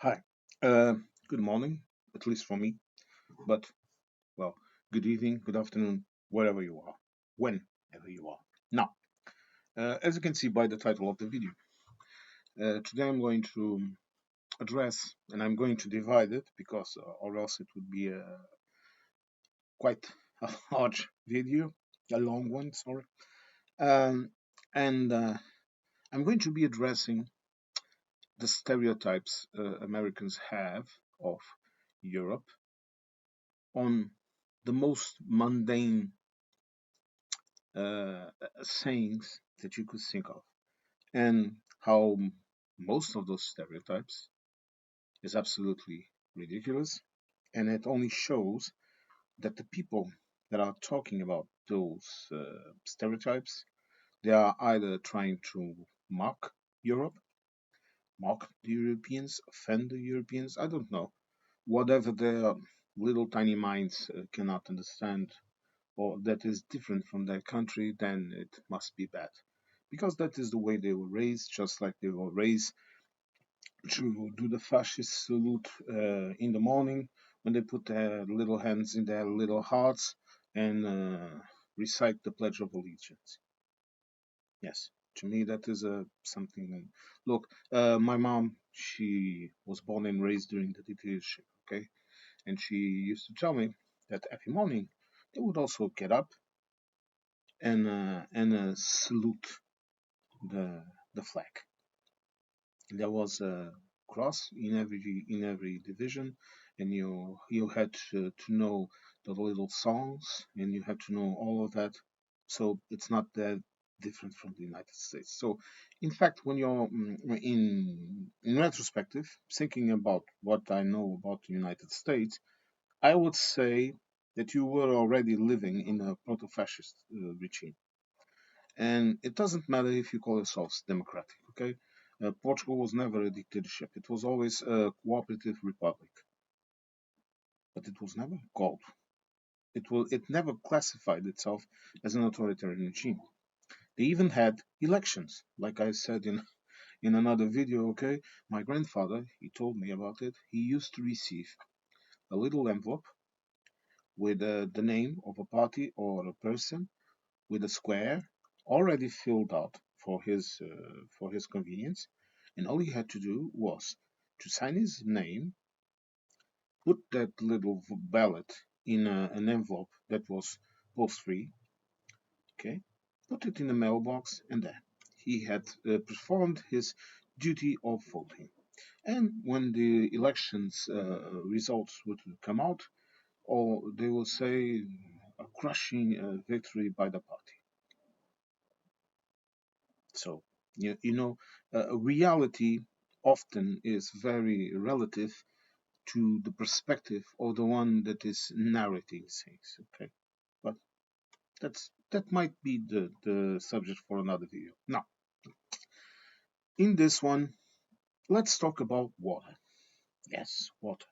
Hi. Uh, Good morning, at least for me. But, well, good evening, good afternoon, wherever you are, whenever you are. Now, as you can see by the title of the video, today I'm going to address and I'm going to divide it because, or else it would be quite a large video, a long one, sorry. Um, and I'm going to be addressing the stereotypes Americans have of Europe on the most mundane uh, sayings that you could think of, and how most of those stereotypes is absolutely ridiculous, and it only shows that the people that are talking about those stereotypes, they are either trying to mock Europe, mock the Europeans, offend the Europeans, I don't know, whatever their little tiny minds cannot understand or that is different from their country, then it must be bad. Because that is the way they were raised, just like they were raised to do the fascist salute in the morning when they put their little hands in their little hearts and recite the Pledge of Allegiance. Yes, to me that is something. Look, my mom, she was born and raised during the dictatorship, okay, and she used to tell me that every morning they would also get up and salute the the flag. There was a cross in every division, and you had to know the little songs, and you had to know all of that. So it's not that different from the United States. So, in fact, when you're in retrospective, thinking about what I know about the United States, I would say that you were already living in a proto-fascist regime. And it doesn't matter if you call yourselves democratic, okay? Portugal was never a dictatorship. It was always a cooperative republic, but it was never called. It never classified itself as an authoritarian regime. They even had elections, like I said in another video, okay? My grandfather, he told me about it. He used to receive a little envelope with the name of a party or a person with a square already filled out for his convenience, and all he had to do was to sign his name, put that little ballot in an envelope that was post free, okay, put it in the mailbox, and there he had performed his duty of voting. And when the elections results would come out, or they will say a crushing victory by the party. So, reality often is very relative to the perspective of the one that is narrating things. Okay, but that might be the subject for another video. Now, in this one, let's talk about water. Yes, water.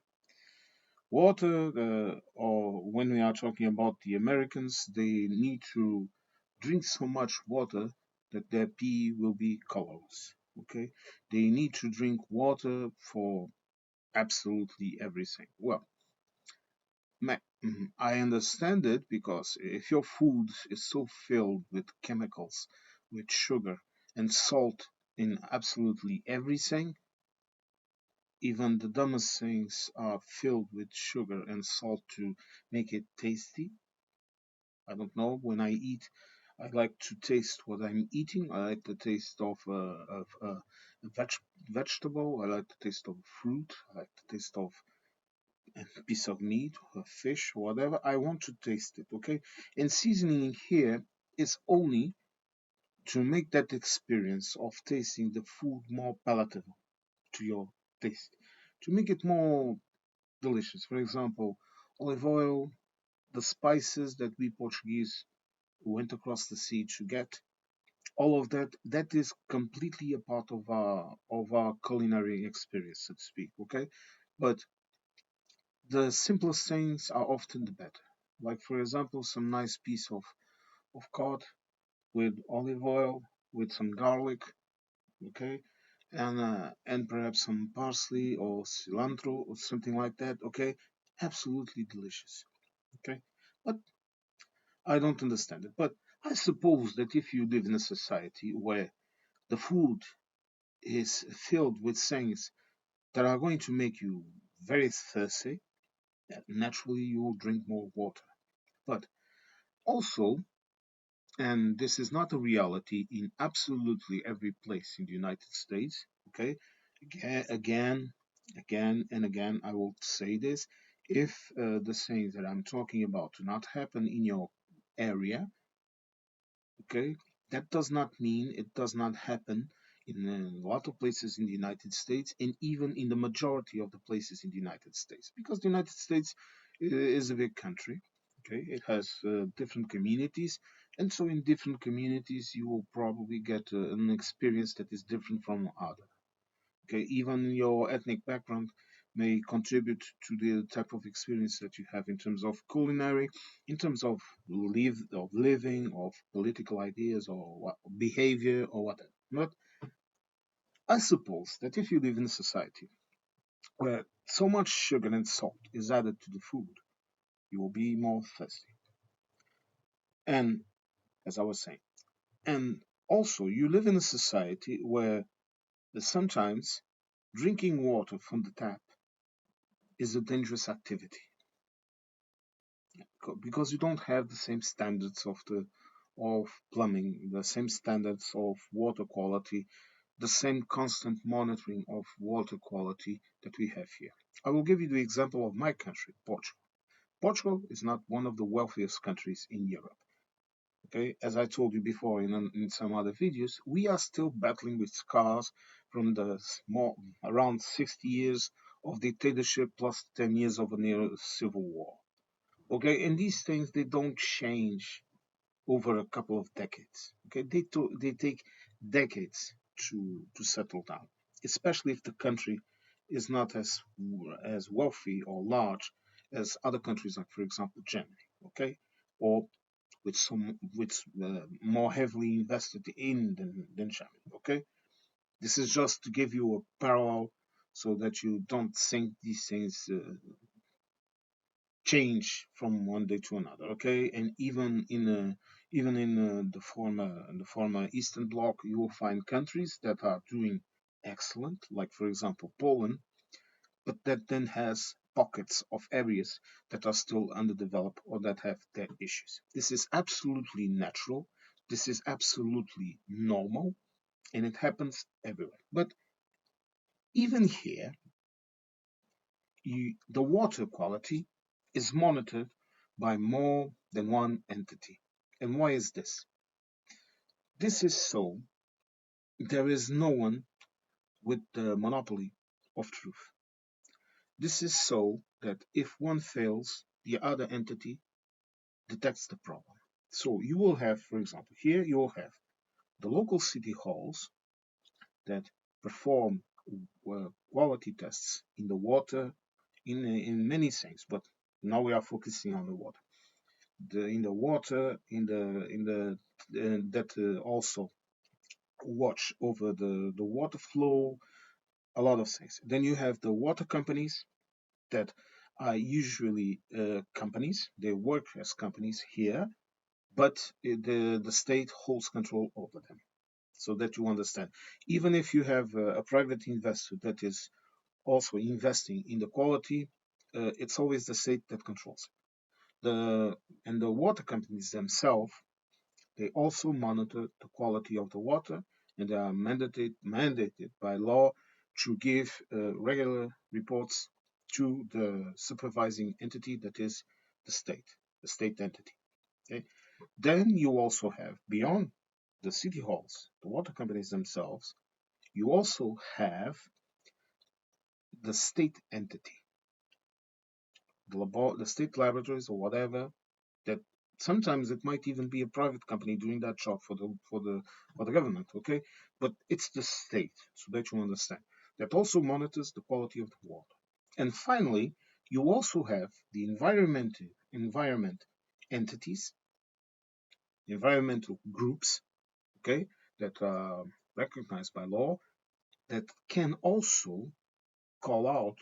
Water, or when we are talking about the Americans, they need to drink so much water that their pee will be colorless. Okay, they need to drink water for absolutely everything. Well, I understand it because if your food is so filled with chemicals, with sugar and salt in absolutely everything, even the dumbest things are filled with sugar and salt to make it tasty. I don't know. When I eat, I like to taste what I'm eating. I like the taste of a vegetable. I like the taste of fruit. I like the taste of a piece of meat, a fish, whatever. I want to taste it, okay? And seasoning here is only to make that experience of tasting the food more palatable to your taste, to make it more delicious. For example, olive oil, the spices that we Portuguese went across the sea to get, all of that is completely a part of our culinary experience, so to speak. Okay, but the simplest things are often the better. Like for example, some nice piece of cod with olive oil, with some garlic, okay, and perhaps some parsley or cilantro or something like that. Okay, absolutely delicious. Okay, but I don't understand it. But I suppose that if you live in a society where the food is filled with things that are going to make you very thirsty, naturally you will drink more water. But also, and this is not a reality in absolutely every place in the United States, okay? And again, I will say this. If the things that I'm talking about do not happen in your area, okay, that does not mean it does not happen in a lot of places in the United States and even in the majority of the places in the United States. Because the United States is a big country, okay, it has different communities, and so in different communities you will probably get an experience that is different from other. Okay, even your ethnic background may contribute to the type of experience that you have in terms of culinary, in terms of living, of political ideas or behavior or whatever. But I suppose that if you live in a society where so much sugar and salt is added to the food, you will be more thirsty. And as I was saying, and also you live in a society where sometimes drinking water from the tap is a dangerous activity because you don't have the same standards of plumbing, the same standards of water quality, the same constant monitoring of water quality that we have here. I will give you the example of my country, Portugal. Portugal is not one of the wealthiest countries in Europe. Okay, as I told you before in some other videos, we are still battling with scars from the small, around 60 years of dictatorship plus 10 years of a near civil war. Okay, and these things they don't change over a couple of decades. Okay, they take decades to settle down, especially if the country is not as wealthy or large as other countries, like for example Germany. Okay, or with more heavily invested in than Germany. Okay, this is just to give you a parallel so that you don't think these things change from one day to another. Okay, and even in the former Eastern Bloc, you will find countries that are doing excellent, like for example Poland, but that then has pockets of areas that are still underdeveloped or that have their issues. This is absolutely natural. This is absolutely normal, and it happens everywhere. But even here, the water quality is monitored by more than one entity. And why is this? This is so there is no one with the monopoly of truth. This is so that if one fails, the other entity detects the problem. So you will have, for example, here you will have the local city halls that perform quality tests in the water, in many things, but now we are focusing on the water. In the water, in the that also watch over the water flow, a lot of things. Then you have the water companies that are usually companies. They work as companies here, but the state holds control over them. So that you understand, even if you have a private investor that is also investing in the quality, it's always the state that controls it. The water companies themselves, they also monitor the quality of the water, and they are mandated by law to give regular reports to the supervising entity that is the state entity. Okay? Then you also have, beyond the city halls, the water companies themselves, you also have the state entity, the state laboratories or whatever, that sometimes it might even be a private company doing that job for the government, okay? But it's the state, so that you understand, that also monitors the quality of the water. And finally, you also have the environment entities, environmental groups, okay, that are recognized by law, that can also call out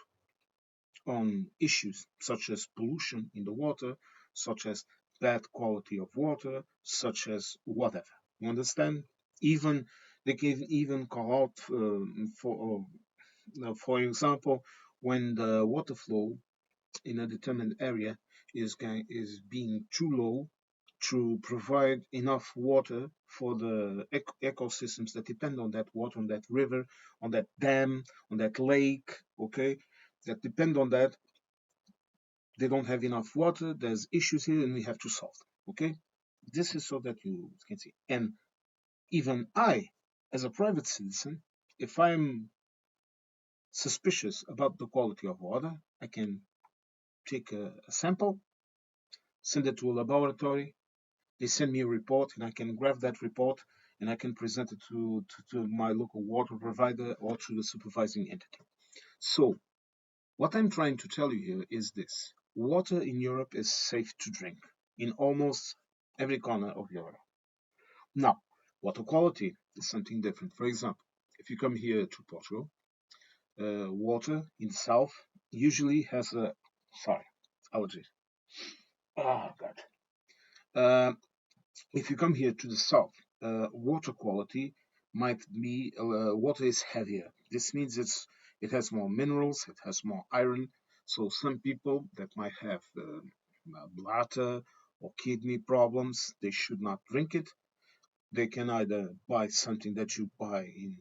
on issues such as pollution in the water, such as bad quality of water, such as whatever. You understand? Even they can even call out for example, when the water flow in a determined area is being too low to provide enough water for the ecosystems that depend on that water, on that river, on that dam, on that lake, okay, that depend on that. They don't have enough water. There's issues here, and we have to solve them. Okay, this is so that you can see. And even I, as a private citizen, if I'm suspicious about the quality of water, I can take a sample, send it to a laboratory. They send me a report, and I can grab that report and I can present it to my local water provider or to the supervising entity. So, what I'm trying to tell you here is this: water in Europe is safe to drink in almost every corner of Europe. Now, water quality is something different. For example, if you come here to Portugal, water in the south usually has a sorry allergies. Oh God. If you come here to the south, water quality might be water is heavier. This means it has more minerals, it has more iron. So some people that might have bladder or kidney problems, they should not drink it. They can either buy something that you buy in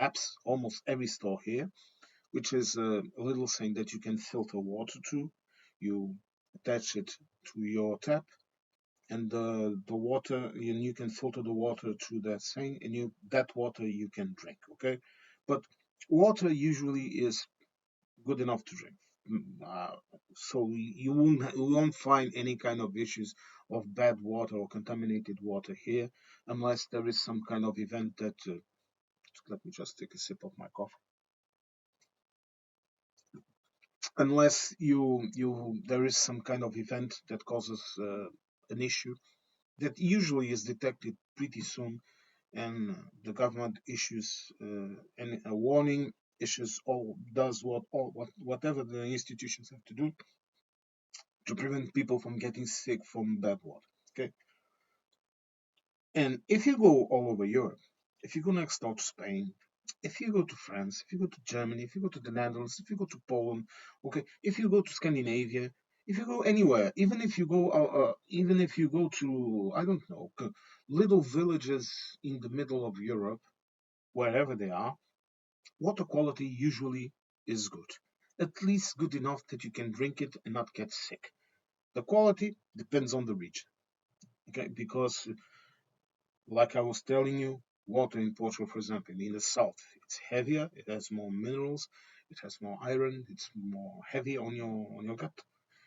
apps, almost every store here, which is a little thing that you can filter water to. You attach it to your tap, and the water, and you can filter the water to that thing, and you that water you can drink. Okay, but water usually is good enough to drink. So you won't find any kind of issues of bad water or contaminated water here, unless there is some kind of event that. Let me just take a sip of my coffee. Unless you there is some kind of event that causes an issue that usually is detected pretty soon, and the government issues a warning, issues all does whatever the institutions have to do to prevent people from getting sick from bad water. Okay, and if you go all over Europe, if you go next door to Spain, if you go to France, if you go to Germany, if you go to the Netherlands, if you go to Poland, okay, if you go to Scandinavia, if you go anywhere, even if you go to, I don't know, little villages in the middle of Europe, wherever they are, water quality usually is good. At least good enough that you can drink it and not get sick. The quality depends on the region, okay, because like I was telling you, water in Portugal, for example, in the south, it's heavier, it has more minerals, it has more iron, it's more heavy on your gut.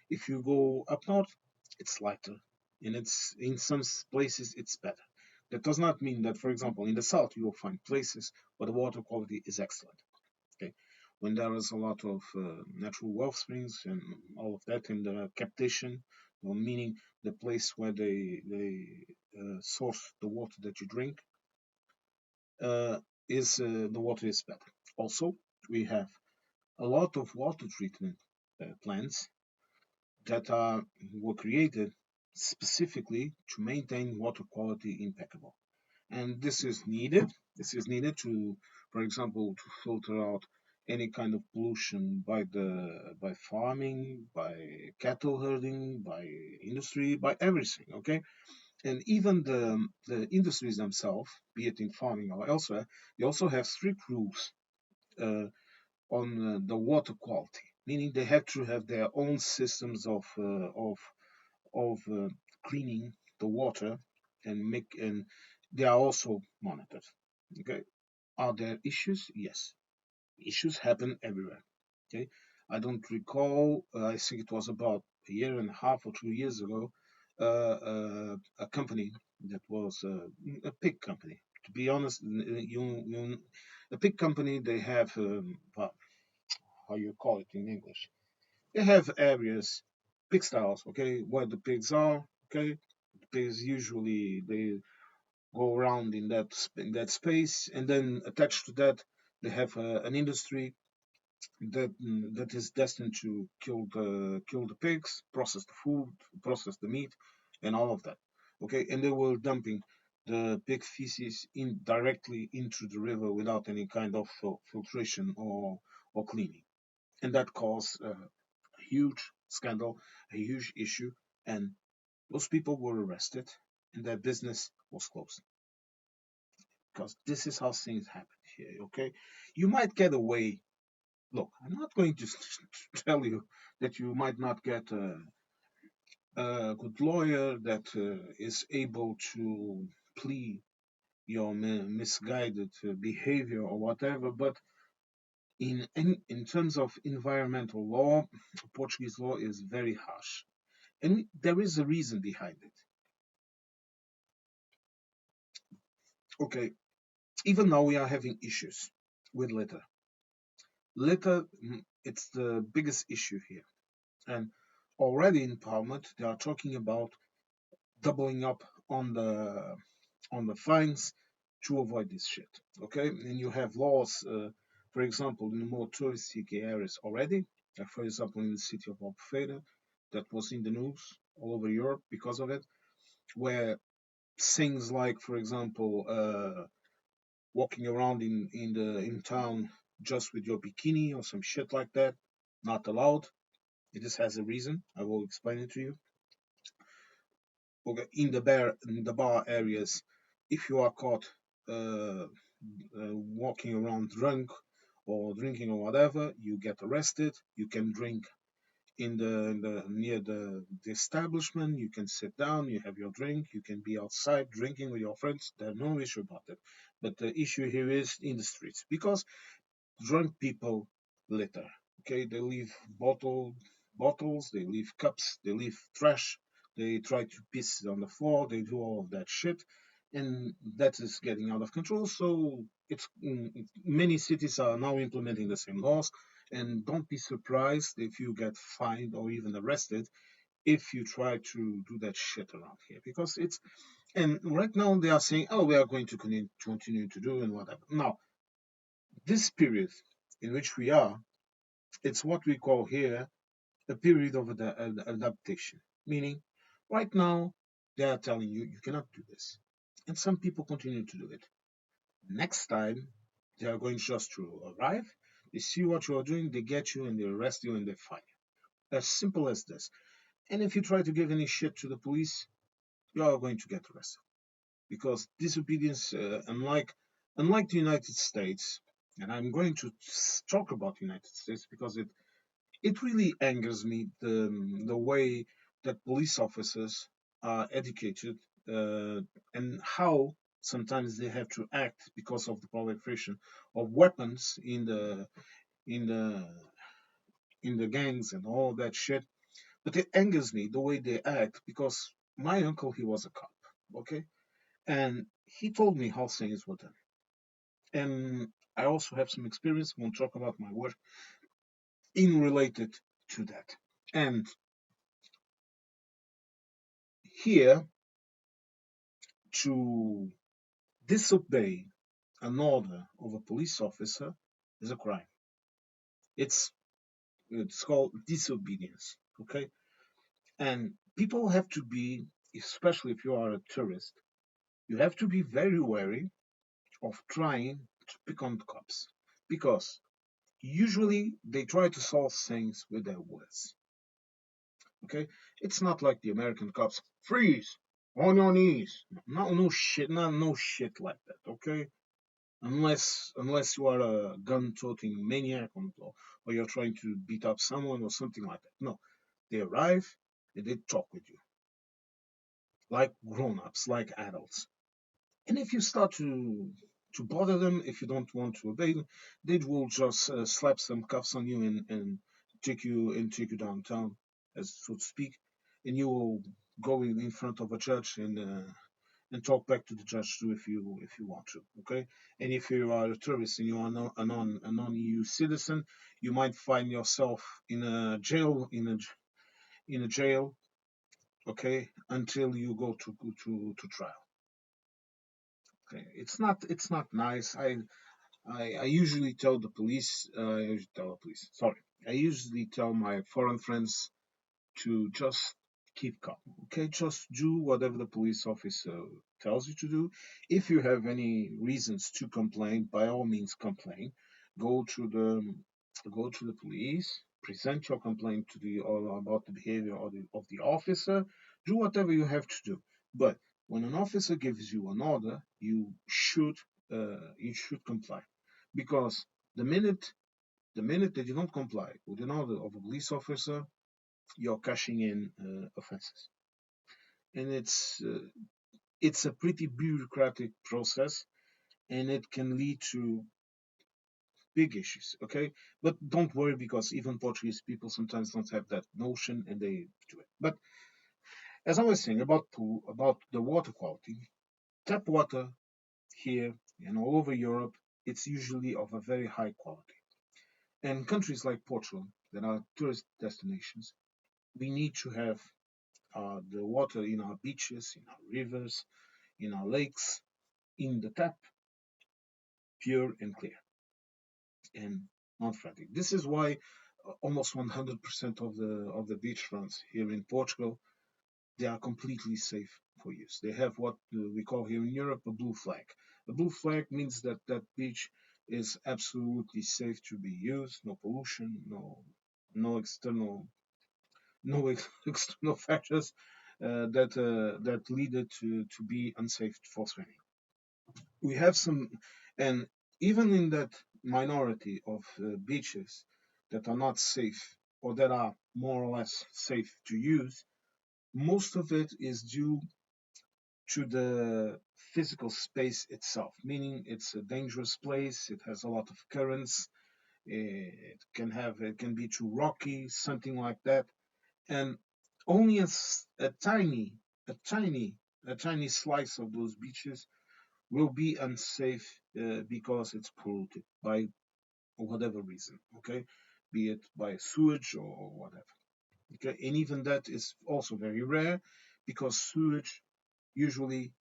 If you go up north, it's lighter, and it's in some places it's better. That does not mean that, for example, in the south you will find places where the water quality is excellent. Okay, when there is a lot of natural well springs and all of that in the captation, well, meaning the place where they source the water that you drink, uh, is the water is better. Also, we have a lot of water treatment plants that were created specifically to maintain water quality impeccable. And this is needed. This is needed to, for example, to filter out any kind of pollution by farming, by cattle herding, by industry, by everything. Okay, and even the industries themselves, be it in farming or elsewhere, they also have strict rules uh, on the water quality, meaning they have to have their own systems of cleaning the water and they are also monitored. Okay, are there issues? Yes, issues happen everywhere. Okay, I don't recall. I think it was about a year and a half or 2 years ago. A company that was a pig company. To be honest, a pig company. They have well, how you call it in English. They have areas, pig styles. Okay, where the pigs are. Okay, the pigs usually they go around in that space, and then attached to that They have an industry that is destined to kill the pigs, process the food, process the meat, and all of that. Okay, and they were dumping the pig feces in directly into the river without any kind of filtration or cleaning, and that caused a huge scandal, a huge issue, and those people were arrested, and their business was closed because this is how things happen here. Okay, you might get away. Look, I'm not going to tell you that you might not get a good lawyer that is able to plead your misguided behavior or whatever, but in terms of environmental law, Portuguese law is very harsh, and there is a reason behind it. Okay, even now we are having issues with litter. Litter, it's the biggest issue here, and already in Parliament they are talking about doubling up on the fines to avoid this shit. Okay, and you have laws, for example, in the more touristic areas already. For example, in the city of Albufeira, that was in the news all over Europe because of it, where things like, for example, walking around in town just with your bikini or some shit like that, not allowed. This has a reason. I will explain it to you. Okay, in the bar areas, if you are caught uh, walking around drunk or drinking or whatever, you get arrested. You can drink in the near the establishment. You can sit down. You have your drink. You can be outside drinking with your friends. There's no issue about it. But the issue here is in the streets because drunk people litter. Okay, they leave bottles, they leave cups, they leave trash, they try to piss on the floor, they do all of that shit, and that is getting out of control. So many cities are now implementing the same laws, and don't be surprised if you get fined or even arrested if you try to do that shit around here because it's and right now they are saying, oh, we are going to continue to do and whatever. Now, this period in which we are, it's what we call here a period of adaptation. Meaning, right now, they are telling you, you cannot do this. And some people continue to do it. Next time, they are going just to arrive, they see what you are doing, they get you and they arrest you and they fine you. As simple as this. And if you try to give any shit to the police, you are going to get arrested. Because disobedience, unlike the United States, and I'm going to talk about the United States because it really angers me the way that police officers are educated and how sometimes they have to act because of the proliferation of weapons in the in the gangs and all that shit. But it angers me the way they act because my uncle he was a cop, okay, and he told me how things were done. And I also have some experience. Won't talk about my work in related to that. And here, to disobey an order of a police officer is a crime. It's it's called disobedience. Okay, and people have to be, especially if you are a tourist, you have to be very wary of trying to pick on the cops because usually they try to solve things with their words. Okay, it's not like the American cops freeze on your knees. No shit, no shit like that. Okay, unless you are a gun-toting maniac or you're trying to beat up someone or something like that. No, they arrive and they talk with you like grown-ups, like adults. And if you start to bother them, if you don't want to obey them, they will just slap some cuffs on you and take you downtown, as so to speak, and you will go in front of a judge and talk back to the judge too if you want to. Okay, and if you are a tourist and you are a non-EU citizen, you might find yourself in a jail in a jail. Okay, until you go to trial. Okay, it's not nice. I usually tell the police. I usually tell the police. Sorry, I usually tell my foreign friends to just keep calm. Okay, just do whatever the police officer tells you to do. If you have any reasons to complain, by all means complain. Go to the police, present your complaint to the or about the behavior of the officer. Do whatever you have to do. But when an officer gives you an order, you should comply, because the minute the minute that you don't comply with an order of a police officer, you're cashing in offenses, and it's a pretty bureaucratic process, and it can lead to big issues. Okay, but don't worry, because even Portuguese people sometimes don't have that notion, and they do it. But as I was saying about the water quality, tap water here and all over Europe, it's usually of a very high quality. And countries like Portugal, that are tourist destinations, we need to have the water in our beaches, in our rivers, in our lakes, in the tap, pure and clear and not frantic. This is why almost 100% of the beachfronts here in Portugal, they are completely safe for use. They have what we call here in Europe a blue flag. A blue flag means that that beach is absolutely safe to be used. No pollution, no external no external factors that lead it to be unsafe for swimming. We have some, and even in that minority of beaches that are not safe, or that are more or less safe to use, most of it is due to the physical space itself, meaning it's a dangerous place, it has a lot of currents, it can be too rocky, something like that, and only a tiny a tiny slice of those beaches will be unsafe because it's polluted by whatever reason, okay, be it by sewage or whatever, okay, and even that is also very rare, because sewage usually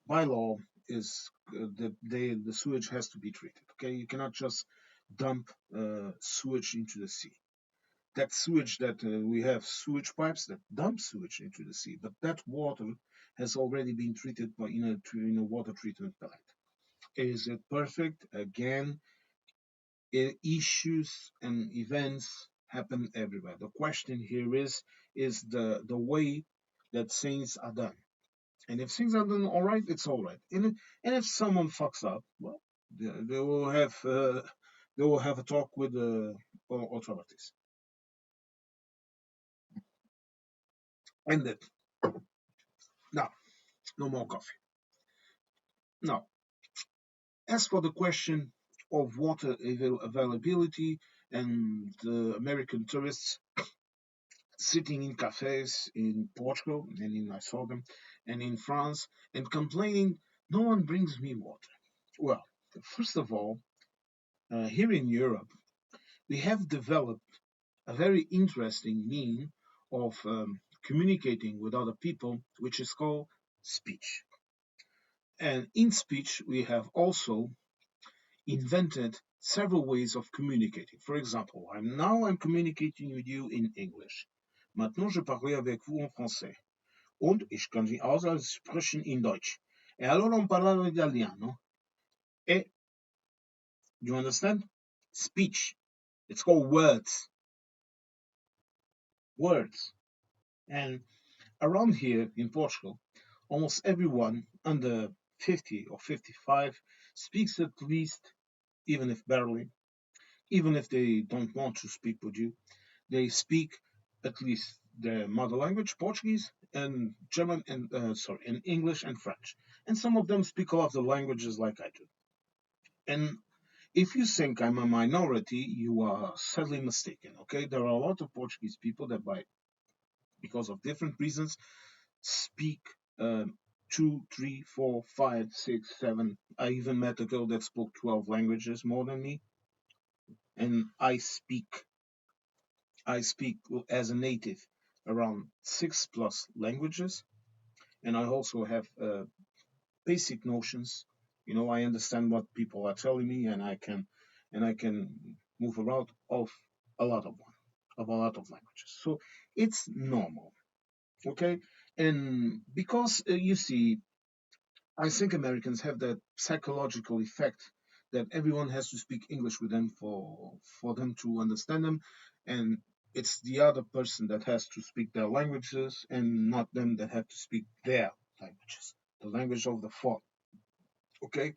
by law is the sewage has to be treated, okay, you cannot just dump sewage into the sea. That sewage that we have sewage pipes that dump sewage into the sea, but that water has already been treated in a water treatment plant. Is it perfect? Again, issues and events happen everywhere. The question here is the way that things are done. And if things are done all right, it's all right. And if someone fucks up, well, they will have a talk with the authorities. And that now, no more coffee. Now, as for the question of water availability and the American tourists sitting in cafes in Portugal, and I saw them, and in France, and complaining, no one brings me water. Well, first of all, here in Europe, we have developed a very interesting mean of communicating with other people, which is called speech. And in speech, we have also invented several ways of communicating. For example, I'm communicating with you in English. Maintenant, je parle avec vous en français. Und ich kann Sie auch sprechen in Deutsch. E allora non parlare italiano. E, do you understand? Speech. It's called words. Words. And around here in Portugal, almost everyone under 50 or 55 speaks at least, even if barely, even if they don't want to speak with you, they speak at least their mother language, Portuguese, and German, and English and French. And some of them speak a lot of languages like I do. And if you think I'm a minority, you are sadly mistaken. Okay, there are a lot of Portuguese people that, because of different reasons, speak two, three, four, five, six, seven. I even met a girl that spoke 12 languages more than me, and I speak as a native around 6+ languages, and I also have basic notions I understand what people are telling me, and I can move around of a lot of a lot of languages. So it's normal, okay? And because you see, I think Americans have that psychological effect that everyone has to speak English with them for them to understand them, and it's the other person that has to speak their languages and not them that have to speak their languages, the language of the thought. Okay,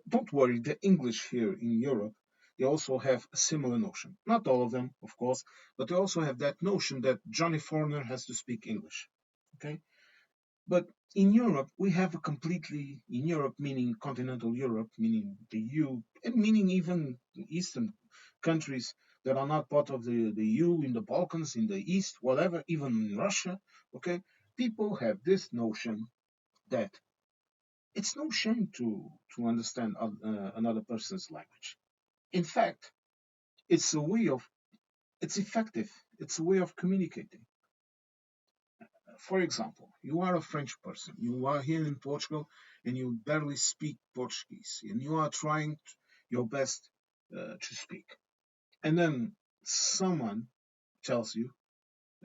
don't worry, the English here in Europe, they also have a similar notion. Not all of them, of course, but they also have that notion that Johnny Foreigner has to speak English. Okay, but in Europe, we have a completely, in Europe, meaning continental Europe, meaning the EU, and meaning even Eastern countries that are not part of the EU, in the Balkans, in the East, whatever, even in Russia, okay? People have this notion that it's no shame to understand another person's language. In fact, it's a way of, it's effective, it's a way of communicating. For example, you are a French person, you are here in Portugal, and you barely speak Portuguese, and you are trying your best to speak. And then someone tells you,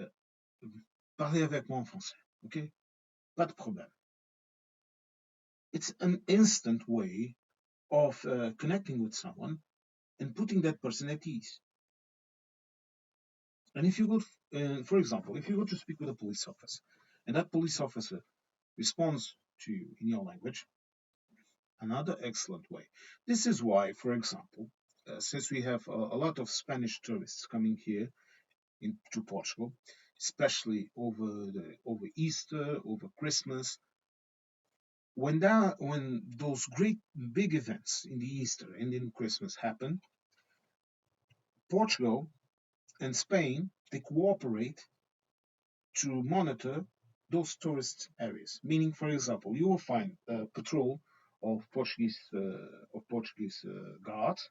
uh, parlez avec moi en français, okay? Pas de problème. It's an instant way of connecting with someone and putting that person at ease. And if you go, for example, if you go to speak with a police officer, and that police officer responds to you in your language, another excellent way. This is why, for example, since we have a lot of Spanish tourists coming here to Portugal, especially over Easter, over Christmas, when those great big events in the Easter and in Christmas happen, Portugal and Spain, they cooperate to monitor those tourist areas. Meaning, for example, you will find a patrol of Portuguese guards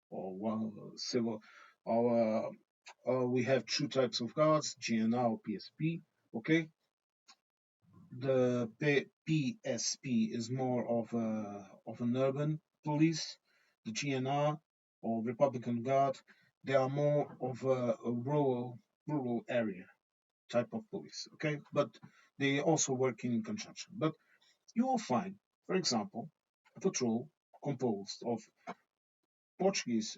or one civil, or we have two types of guards, GNR or PSP. Okay, the PSP is more of an urban police. The GNR or Republican Guard, they are more of a rural area type of police. Okay, but they also work in conjunction. But you will find, for example, a patrol composed of Portuguese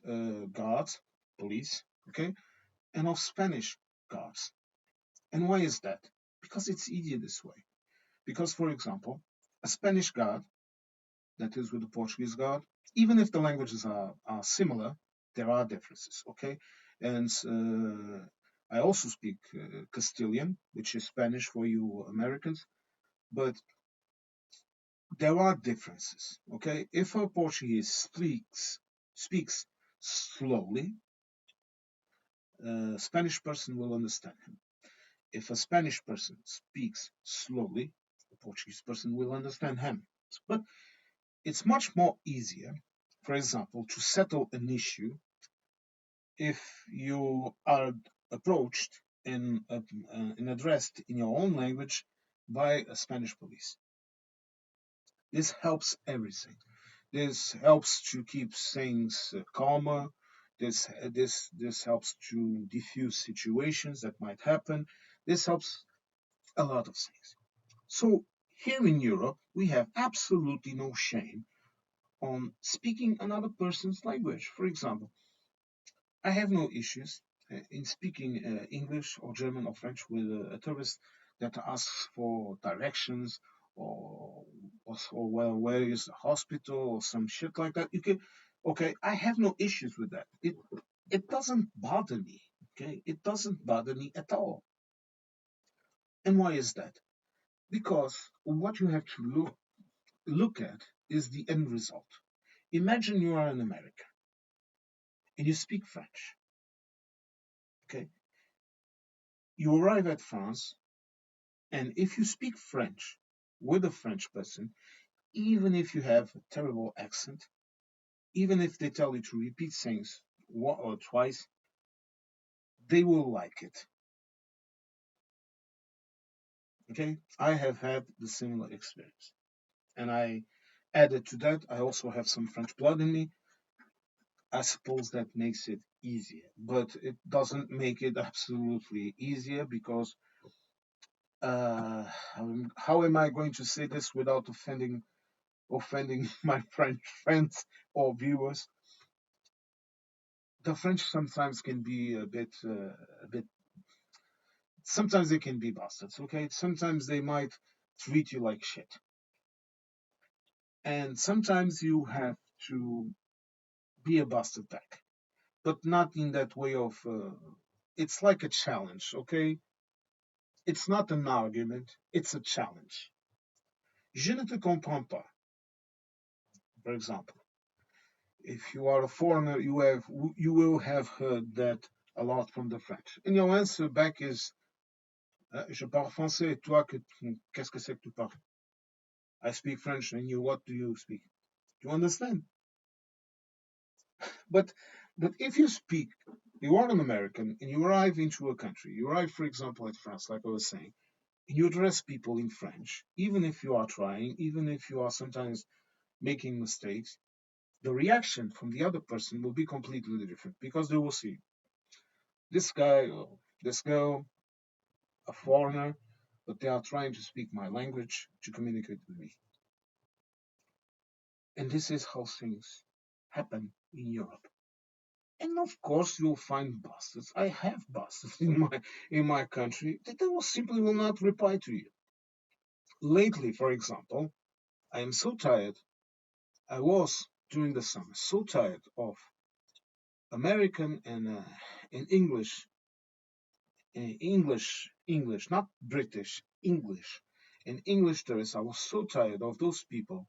guards, police, okay, and of Spanish guards. And why is that? Because it's easier this way. Because, for example, a Spanish guard that is with the Portuguese guard, even if the languages are similar, there are differences, okay? And I also speak Castilian, which is Spanish for you Americans, but there are differences, okay? If a Portuguese speaks slowly, a Spanish person will understand him. If a Spanish person speaks slowly, a Portuguese person will understand him. But it's much more easier, for example, to settle an issue if you are approached and addressed in your own language by a Spanish police. This helps everything. This helps to keep things calmer. This helps to diffuse situations that might happen. This helps a lot of things. So here in Europe, we have absolutely no shame on speaking another person's language. For example, I have no issues in speaking English or German or French with a tourist that asks for directions or well, where is the hospital or some shit like that. You can, okay, I have no issues with that. It doesn't bother me. Okay, it doesn't bother me at all. And why is that? Because what you have to look at is the end result. Imagine you are in America and you speak French. Okay, you arrive at France, and if you speak French with a French person, even if you have a terrible accent, even if they tell you to repeat things once or twice, they will like it. Okay, I have had the similar experience, and Added to that, I also have some French blood in me. I suppose that makes it easier, but it doesn't make it absolutely easier because uh, how am I going to say this without offending my French friends or viewers? The French sometimes can be a bit. Sometimes they can be bastards. Okay, sometimes they might treat you like shit, and sometimes you have to be a bastard back, but not in that way of. It's like a challenge. Okay, it's not an argument. It's a challenge. Je ne te comprends pas. For example, if you are a foreigner, you will have heard that a lot from the French, and your answer back is je parle français, et toi, qu'est-ce que c'est que tu parles? I speak French, and you, what do you speak? Do you understand? But but if you speak, you are an American, and you arrive into a country. You arrive, for example, at France, like I was saying, and you address people in French, even if you are trying, even if you are sometimes making mistakes, the reaction from the other person will be completely different because they will see this guy or this girl, a foreigner, but they are trying to speak my language to communicate with me. And this is how things happen in Europe. And of course, you'll find bastards. I have bastards in my country that they will simply will not reply to you. Lately, for example, I am so tired. I was during the summer so tired of American and English, not British, English, and English tourists. I was so tired of those people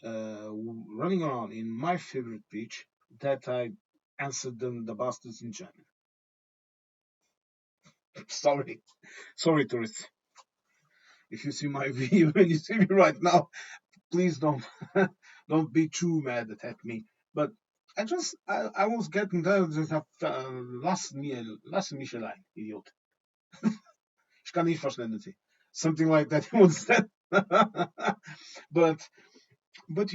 running around in my favorite beach that I answered them the bastards in German. Sorry, sorry, tourists. If you see my video and you see me right now, please don't don't be too mad at me. But I was getting tired of that. Lass mich allein, Idiot. Ich kann nicht verstehen, something like that. He would say. but but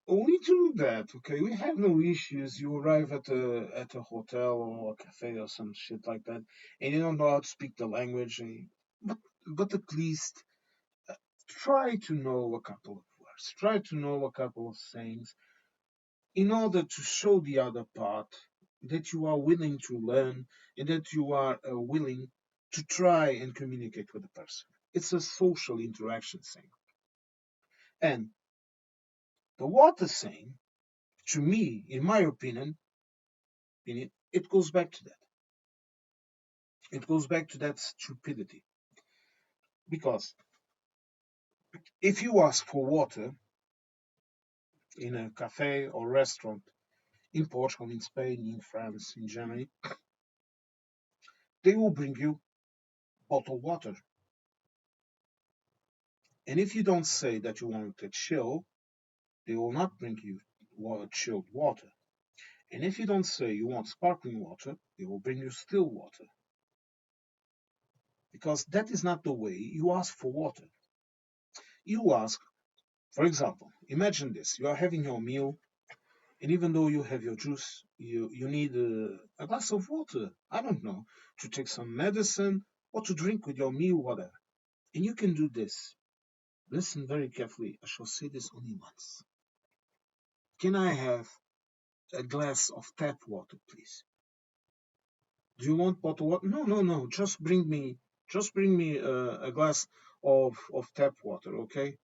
only to that, okay? We have no issues. You arrive at a hotel or a cafe or some shit like that, and you don't know how to speak the language. But at least try to know a couple of words. Try to know a couple of sayings in order to show the other part that you are willing to learn and that you are willing to try and communicate with the person. It's a social interaction thing. And the water saying, to me, in my opinion, it goes back to that. It goes back to that stupidity. Because if you ask for water in a cafe or restaurant in Portugal, in Spain, in France, in Germany, they will bring you bottled water. And if you don't say that you want to chill, they will not bring you chilled water. And if you don't say you want sparkling water, they will bring you still water. Because that is not the way you ask for water. You ask, for example, imagine this: you are having your meal, and even though you have your juice, you need a glass of water. I don't know, to take some medicine or to drink with your meal, whatever. And you can do this. Listen very carefully. I shall say this only once. Can I have a glass of tap water, please? Do you want bottled water? No, no, no. Just bring me a glass of tap water, okay?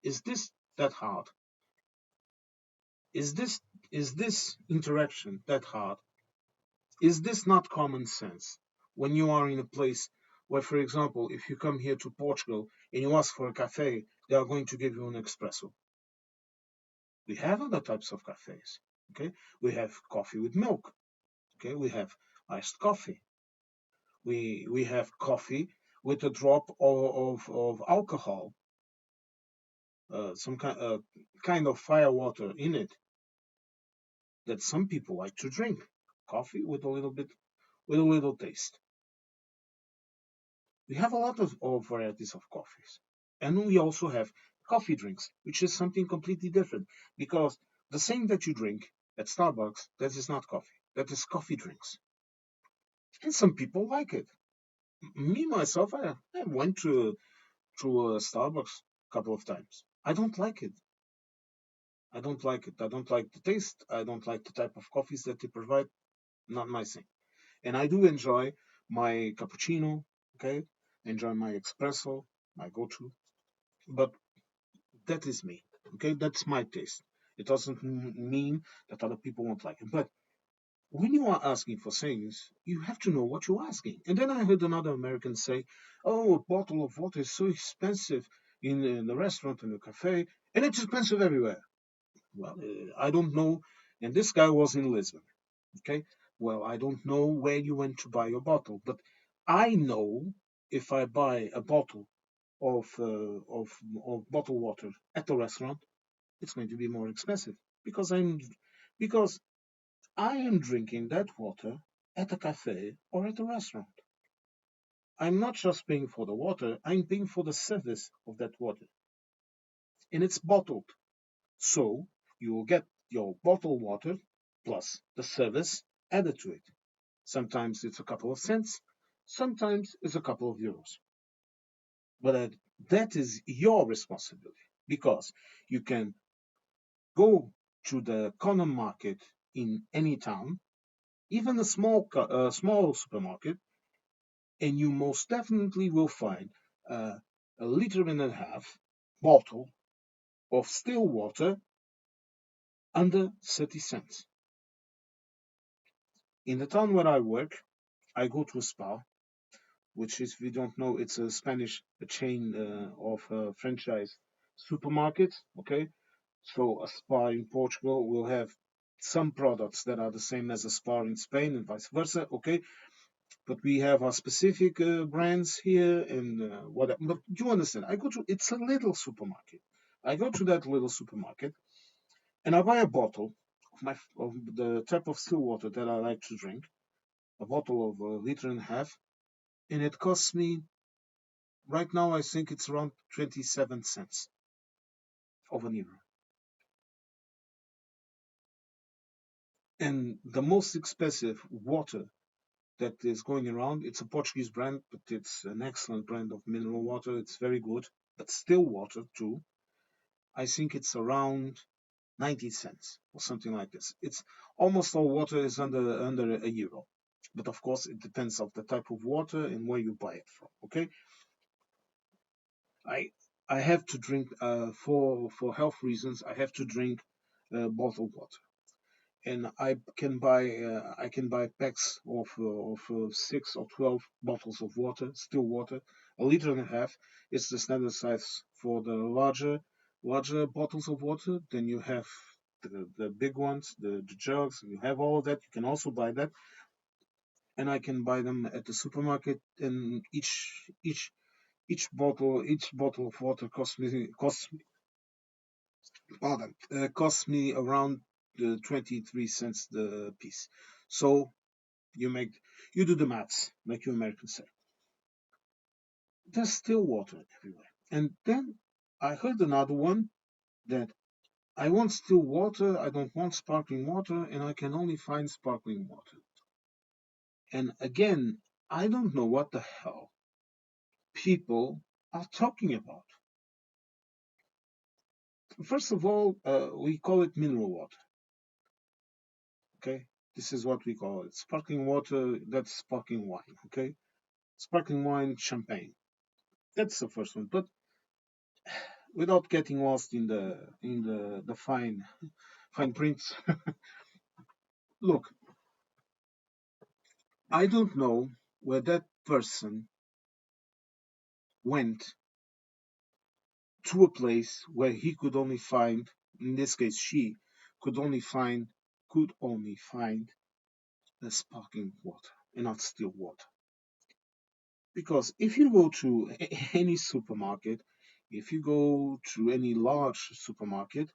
Is this that hard? Is this is this interaction that hard? Is this not common sense? When you are in a place where, for example, if you come here to Portugal and you ask for a cafe, they are going to give you an espresso. We have other types of cafes. Okay, we have coffee with milk. Okay, we have iced coffee. We have coffee with a drop of alcohol, some kind of fire water in it that some people like to drink. Coffee with a little taste. We have a lot of varieties of coffees. And we also have coffee drinks, which is something completely different. Because the same that you drink at Starbucks, that is not coffee. That is coffee drinks. And some people like it. Me, myself, I went to a Starbucks a couple of times. I don't like it. I don't like it. I don't like the taste. I don't like the type of coffees that they provide. Not my thing. And I do enjoy my cappuccino, okay? Enjoy my espresso, my go-to. But that is me, okay? That's my taste. It doesn't mean that other people won't like it. But when you are asking for things, you have to know what you're asking. And then I heard another American say, "Oh, a bottle of water is so expensive in the restaurant and the cafe, and it's expensive everywhere." Well, I don't know. And this guy was in Lisbon. Okay. Well, I don't know where you went to buy your bottle, but I know if I buy a bottle of bottled water at the restaurant, it's going to be more expensive because because I am drinking that water at a cafe or at a restaurant. I'm not just paying for the water, I'm paying for the service of that water. And it's bottled. So you will get your bottled water plus the service added to it. Sometimes it's a couple of cents, sometimes it's a couple of euros. But that is your responsibility because you can go to the corner market in any town, even a small supermarket, and you most definitely will find a liter and a half bottle of still water under 30 cents. In the town where I work, I go to a spa, which is, if you don't know, it's a Spanish chain of franchise supermarkets. Okay, so a spa in Portugal will have some products that are the same as a spa in Spain and vice versa. Okay, but we have our specific brands here and what. But you understand? I go to it's a little supermarket. I go to that little supermarket and I buy a bottle of the type of still water that I like to drink, a bottle of a liter and a half, and it costs me right now. I think it's around 27 cents of an euro. And the most expensive water that is going around, it's a Portuguese brand, but it's an excellent brand of mineral water. It's very good, but still water too. I think it's around 90 cents or something like this. It's almost all water is under a euro. But of course, it depends of the type of water and where you buy it from. Okay, I I have to drink for health reasons. I have to drink bottled water, and I can buy packs of 6 or 12 bottles of water, still water, a liter and a half. It's the standard size for the larger bottles of water. Then you have the big ones, the jugs. You have all of that. You can also buy that, and I can buy them at the supermarket. And each bottle of water costs me around 23 cents the piece. So you make you do the maths, like you Americans say. There's still water everywhere. And then I heard another one that I want still water, I don't want sparkling water, and I can only find sparkling water. And again, I don't know what the hell people are talking about. First of all, we call it mineral water. Okay, this is what we call it. Sparkling water, that's sparkling wine. Okay, sparkling wine, champagne. That's the first one. But without getting lost in the fine prints, look, I don't know where that person went to a place where he could only find, in this case, she could only find a sparkling water and not still water. Because if you go to any supermarket, if you go to any large supermarket,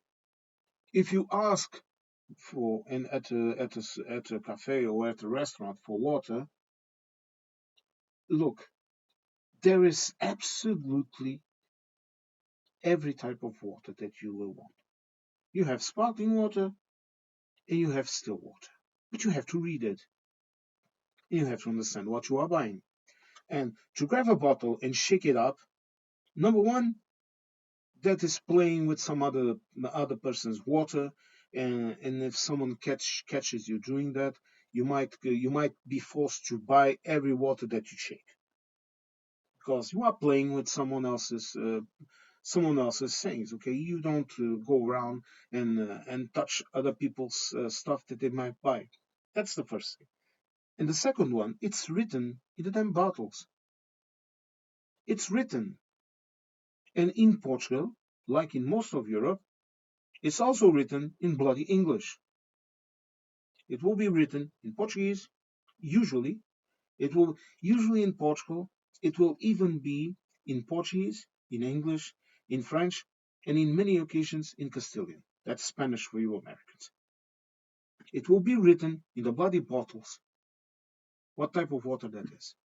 if you ask for and at a cafe or at a restaurant for water, look, There is absolutely every type of water that you will want. You have sparkling water and you have still water. But you have to read it. You have to understand what you are buying. And to grab a bottle and shake it up, number one, that is playing with some other person's water, and if someone catches you doing that, you might be forced to buy every water that you shake because you are playing with someone else's things. Okay, you don't go around and touch other people's stuff that they might buy. That's the first thing. And the second one, it's written in the damn bottles. It's written, and in Portugal, like in most of Europe, it's also written in bloody English. It will be written in Portuguese, usually. It will usually in Portugal. It will even be in Portuguese, in English, in French, and in many occasions in Castilian. That's Spanish for you Americans. It will be written in the bloody bottles what type of water that is,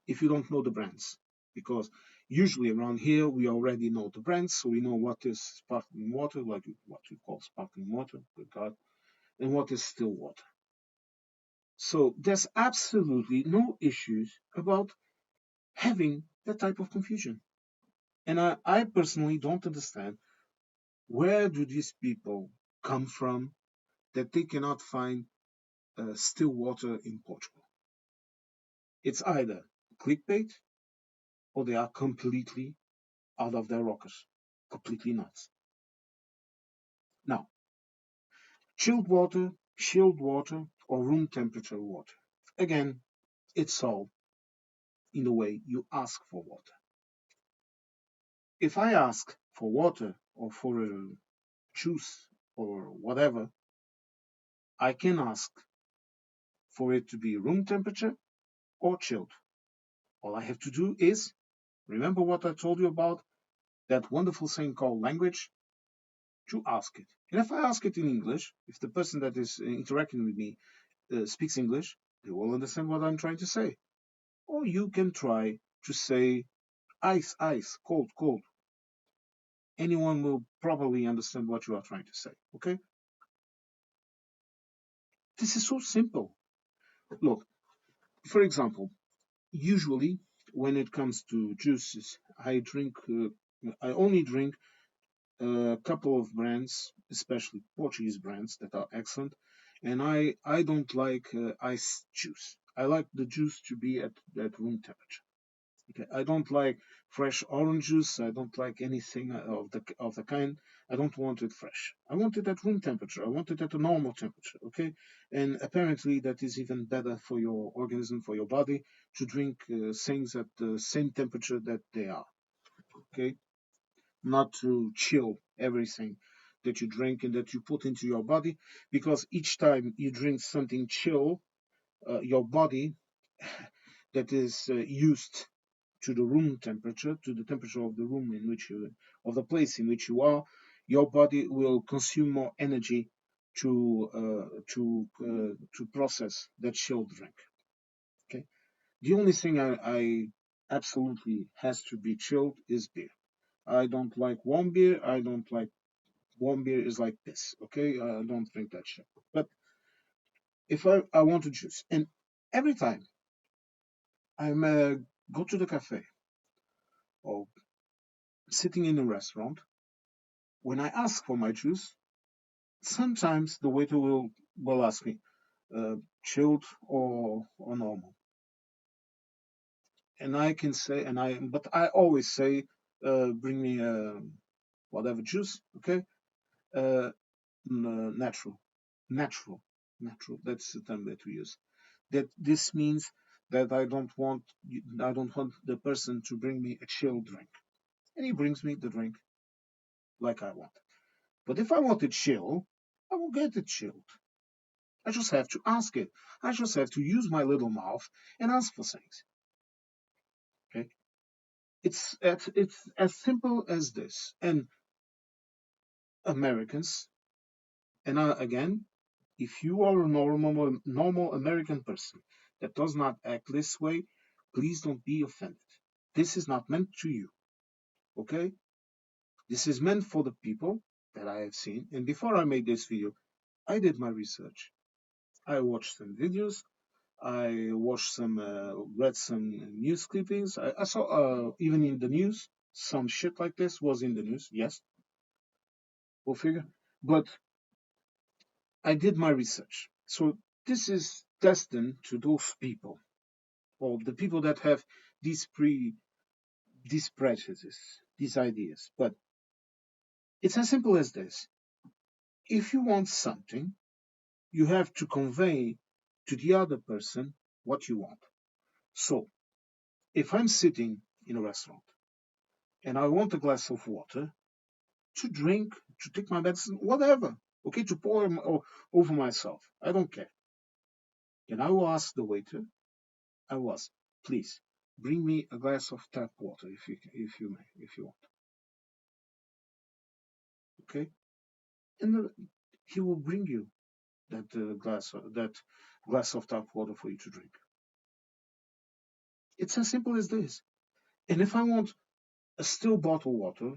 if you don't know the brands. Because usually around here we already know the brands, so we know what is sparkling water, like what we call sparkling water, good God, and what is still water. So there's absolutely no issues about having that type of confusion. And I personally don't understand where do these people come from that they cannot find still water in Portugal. It's either clickbait or they are completely out of their rockers, completely nuts. Now, chilled water, or room temperature water. Again, it's all in the way you ask for water. If I ask for water or for a juice or whatever, I can ask for it to be room temperature or chilled. All I have to do is remember what I told you about that wonderful thing called language, to ask it. And if I ask it in English, if the person that is interacting with me speaks English, they will understand what I'm trying to say. Or you can try to say ice, ice, cold, cold. Anyone will probably understand what you are trying to say. Okay? This is so simple. Look, for example, usually when it comes to juices, I only drink a couple of brands, especially Portuguese brands that are excellent. And I don't like ice juice. I like the juice to be at room temperature. Okay, I don't like fresh orange juice. I don't like anything of the kind. I don't want it fresh. I want it at room temperature. I want it at a normal temperature. Okay, and apparently that is even better for your organism, for your body, to drink things at the same temperature that they are. Okay, not to chill everything that you drink and that you put into your body, because each time you drink something chill, your body that is used to the room temperature, to the temperature of the room in which you, of the place in which you are, your body will consume more energy to process that chilled drink. Okay. The only thing I absolutely has to be chilled is beer. I don't like warm beer. I don't like warm beer is like this. Okay, I don't drink that shit. But if I want to juice, and every time I'm go to the cafe or sitting in a restaurant, when I ask for my juice, sometimes the waiter will ask me, chilled or normal, and I can say, but I always say, bring me whatever juice, okay, uh, natural, natural, natural. That's the term that we use. That this means that I don't want the person to bring me a chilled drink, and he brings me the drink like I want. But if I want it chilled, I will get it chilled. I just have to ask it. I just have to use my little mouth and ask for things. Okay, it's as simple as this. And Americans, and again, if you are a normal American person that does not act this way, Please don't be offended. This is not meant to you, okay? This is meant for the people that I have seen. And before I made this video, I did my research. I watched some videos. I watched read some news clippings. I saw, even in the news, some shit like this was in the news. Yes, we'll figure. But I did my research. So this is destined to those people, or the people that have these these prejudices, these ideas. But it's as simple as this. If you want something, you have to convey to the other person what you want. So if I'm sitting in a restaurant and I want a glass of water to drink, to take my medicine, whatever, okay, to pour over myself, I don't care. And I will ask the waiter, I will ask, please bring me a glass of tap water if you want, okay? And he will bring you that glass of tap water for you to drink. It's as simple as this. And if I want a still bottled water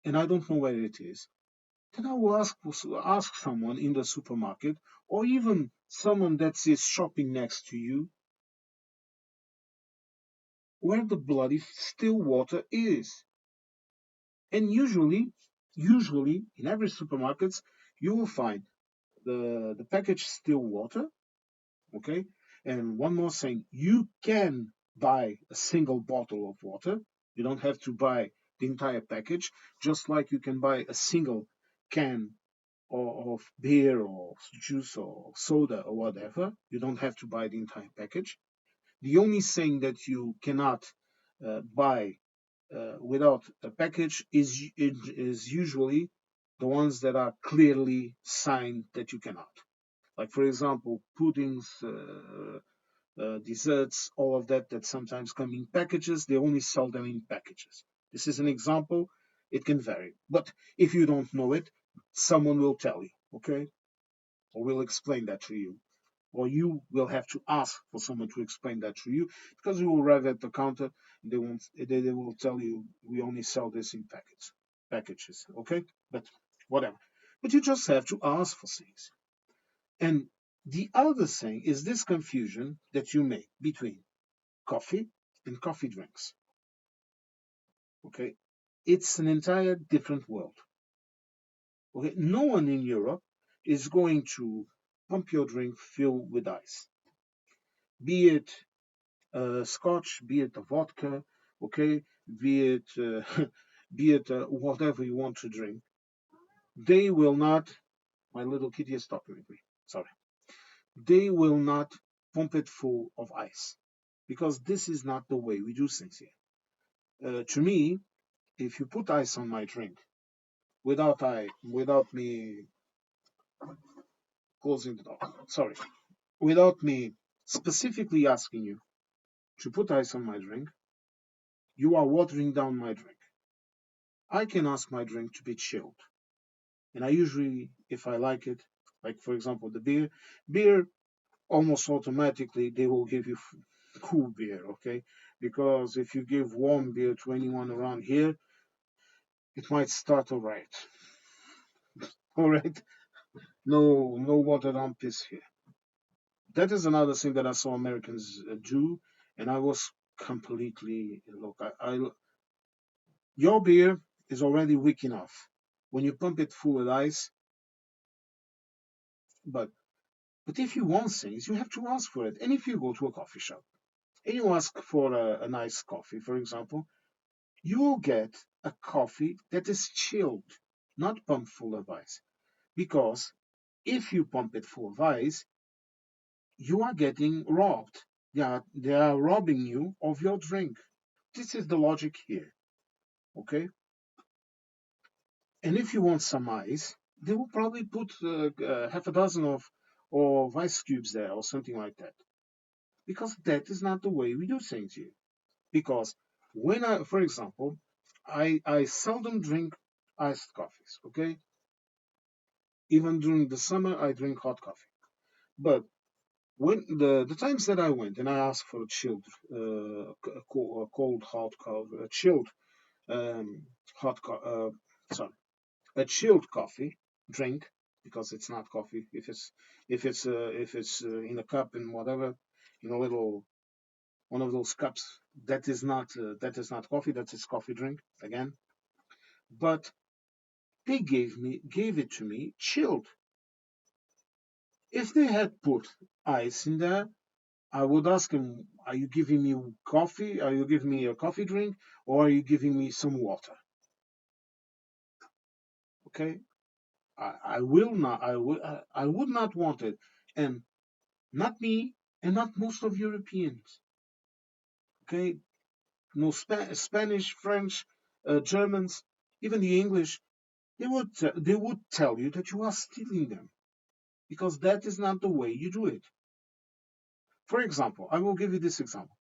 and I don't know where it is, then I will ask someone in the supermarket or even someone that is shopping next to you where the bloody still water is. And usually in every supermarket, you will find the packaged still water, okay? And one more thing, you can buy a single bottle of water. You don't have to buy the entire package, just like you can buy a single can of beer or juice or soda or whatever. You don't have to buy the entire package. The only thing that you cannot buy without a package is usually the ones that are clearly signed that you cannot. Like, for example, puddings, desserts, all of that that sometimes come in packages, they only sell them in packages. This is an example. It can vary. But if you don't know it, someone will tell you, okay? Or will explain that to you. Or you will have to ask for someone to explain that to you because you will arrive at the counter and they will tell you we only sell this in packages, okay? But whatever. But you just have to ask for things. And the other thing is this confusion that you make between coffee and coffee drinks. Okay, it's an entire different world. Okay, no one in Europe is going to pump your drink filled with ice, be it scotch, be it a vodka, okay, be it be it whatever you want to drink. They will not. My little kitty is talking with me. Sorry. They will not pump it full of ice because this is not the way we do things here. To me, if you put ice on my drink without me closing the door, sorry, without me specifically asking you to put ice on my drink, you are watering down my drink. I can ask my drink to be chilled, and I usually, if I like it, like for example the beer almost automatically they will give you cool beer, okay? Because if you give warm beer to anyone around here, it might start all right. All right, no water on piss here. That is another thing that I saw Americans do, and I was completely look. Your beer is already weak enough when you pump it full with ice, but if you want things, you have to ask for it. And if you go to a coffee shop and you ask for a nice coffee, for example, you will get a coffee that is chilled, not pumped full of ice. Because if you pump it full of ice, you are getting robbed. They are robbing you of your drink. This is the logic here, okay? And if you want some ice, they will probably put half a dozen of ice cubes there or something like that. Because that is not the way we do things here. Because when for example, I seldom drink iced coffees, okay? Even during the summer, I drink hot coffee. But When the times that I went and I asked for a chilled, a cold hot coffee, a chilled um, hot sorry, a chilled coffee drink, because it's not coffee. If it's in a cup and whatever, in a little one of those cups, that is not coffee. That is coffee drink again. But they gave it to me chilled. If they had put ice in there, I would ask them, "Are you giving me coffee? Are you giving me a coffee drink, or are you giving me some water?" Okay, I will not. I would not want it, and not me, and not most of Europeans. Okay, no Spanish, French, Germans, even the English. They would tell you that you are stealing them, because that is not the way you do it. For example, I will give you this example.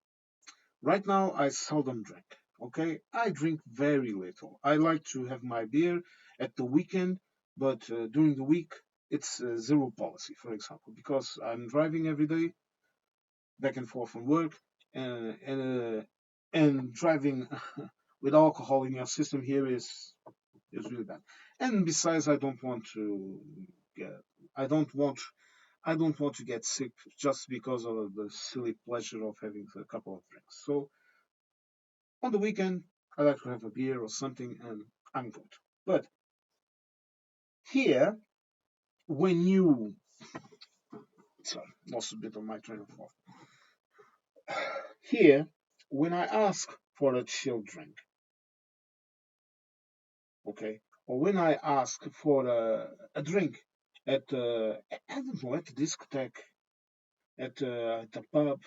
Right now, I seldom drink. Okay, I drink very little. I like to have my beer at the weekend, but during the week, it's zero policy, for example, because I'm driving every day back and forth from work, and driving with alcohol in your system here is really bad. And besides, get, I don't want I don't want to get sick just because of the silly pleasure of having a couple of drinks. So on the weekend, I like to have a beer or something, and I'm good. But here, when you, sorry, lost a bit of my train of thought. Here, when I ask for a chilled drink, okay, or when I ask for a drink at, I don't know, at the discotheque, at a pub,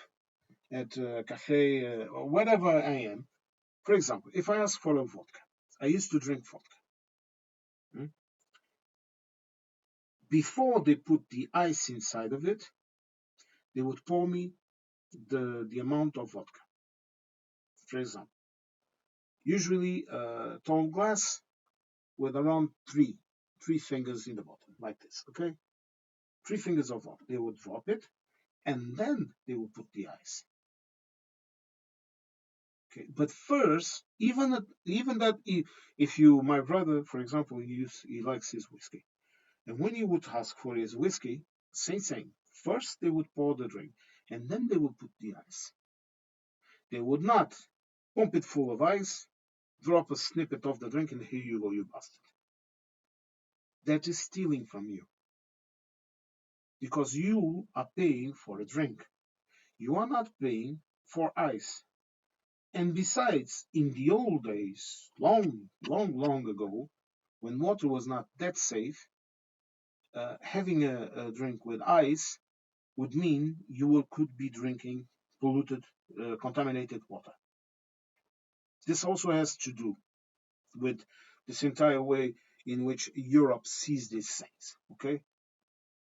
at a cafe, or wherever I am. For example, if I ask for a vodka, I used to drink vodka. Hmm? Before they put the ice inside of it, they would pour me the amount of vodka. For example, usually a tall glass with around three fingers in the bottom, like this. Okay, 3 fingers of vodka. They would drop it, and then they would put the ice. Okay, but first, even that, if you, my brother, for example, he likes his whiskey, and when you would ask for his whiskey, same thing. First, they would pour the drink, and then they would put the ice. They would not pump it full of ice, drop a snippet of the drink, and here you go, you bastard. That is stealing from you, because you are paying for a drink. You are not paying for ice. And besides, in the old days, long, long, long ago, when water was not that safe, having a drink with ice would mean could be drinking polluted, contaminated water. This also has to do with this entire way in which Europe sees these things. Okay,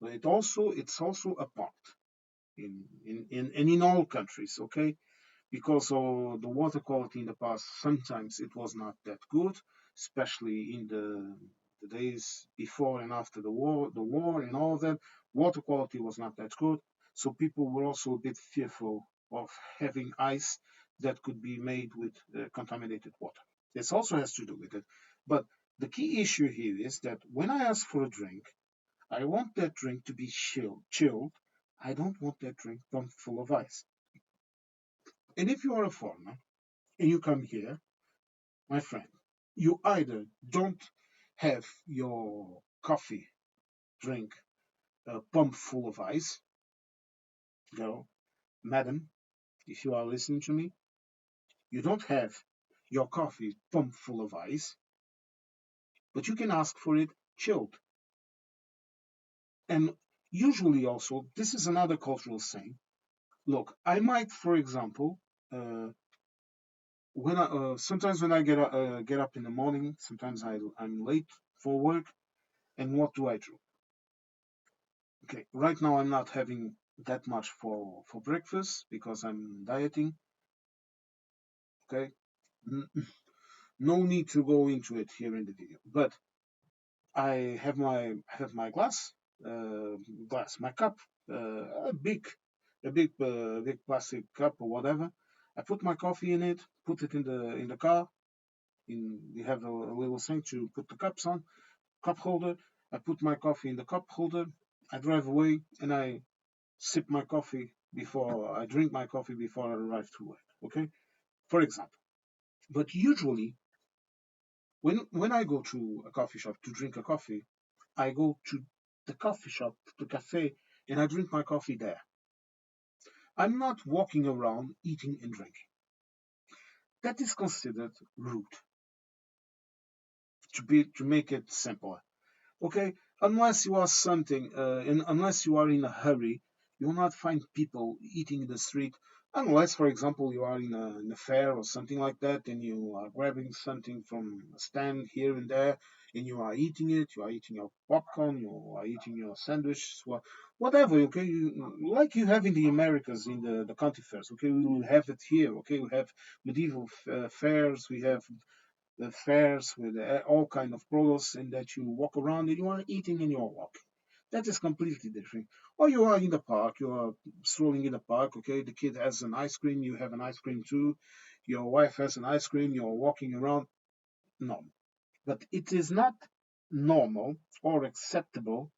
but it's also a part in all countries. Okay, because of the water quality in the past, sometimes it was not that good, especially in the days before and after the war and all of that. Water quality was not that good, so people were also a bit fearful of having ice that could be made with contaminated water. This also has to do with it. But the key issue here is that when I ask for a drink, I want that drink to be chilled. I don't want that drink pumped full of ice. And if you are a foreigner and you come here, my friend, you either don't have your coffee drink pumped full of ice, girl, madam, if you are listening to me, you don't have your coffee pumped full of ice, but you can ask for it chilled. And usually, also, this is another cultural saying. Look, I might, for example, uh, sometimes when I get up in the morning, sometimes I'm late for work, and what do I do? Okay, right now I'm not having that much for breakfast because I'm dieting. Okay, no need to go into it here in the video, but I have my glass, my cup, big. big plastic cup or whatever. I put my coffee in it, put it in the car. We have a little thing to put the cups on, cup holder. I put my coffee in the cup holder. I drive away and I sip my coffee before I drink my coffee before I arrive to work. Okay, for example. But usually, when I go to a coffee shop to drink a coffee, I go to the coffee shop, the cafe, and I drink my coffee there. I'm not walking around eating and drinking. That is considered rude, to make it simpler. Okay, unless you are unless you are in a hurry, you will not find people eating in the street. Unless, for example, you are in a fair or something like that, and you are grabbing something from a stand here and there, and you are eating it. You are eating your popcorn. You are eating your sandwich, whatever. Okay, like you have in the Americas in the country fairs. Okay, we will have it here. Okay, we have medieval fairs. We have the fairs with all kind of products, and that you walk around and you are eating and you are walking. That is completely different. Or you are in the park, you are strolling in the park, okay, the kid has an ice cream, you have an ice cream too, your wife has an ice cream, you're walking around. No. But it is not normal or acceptable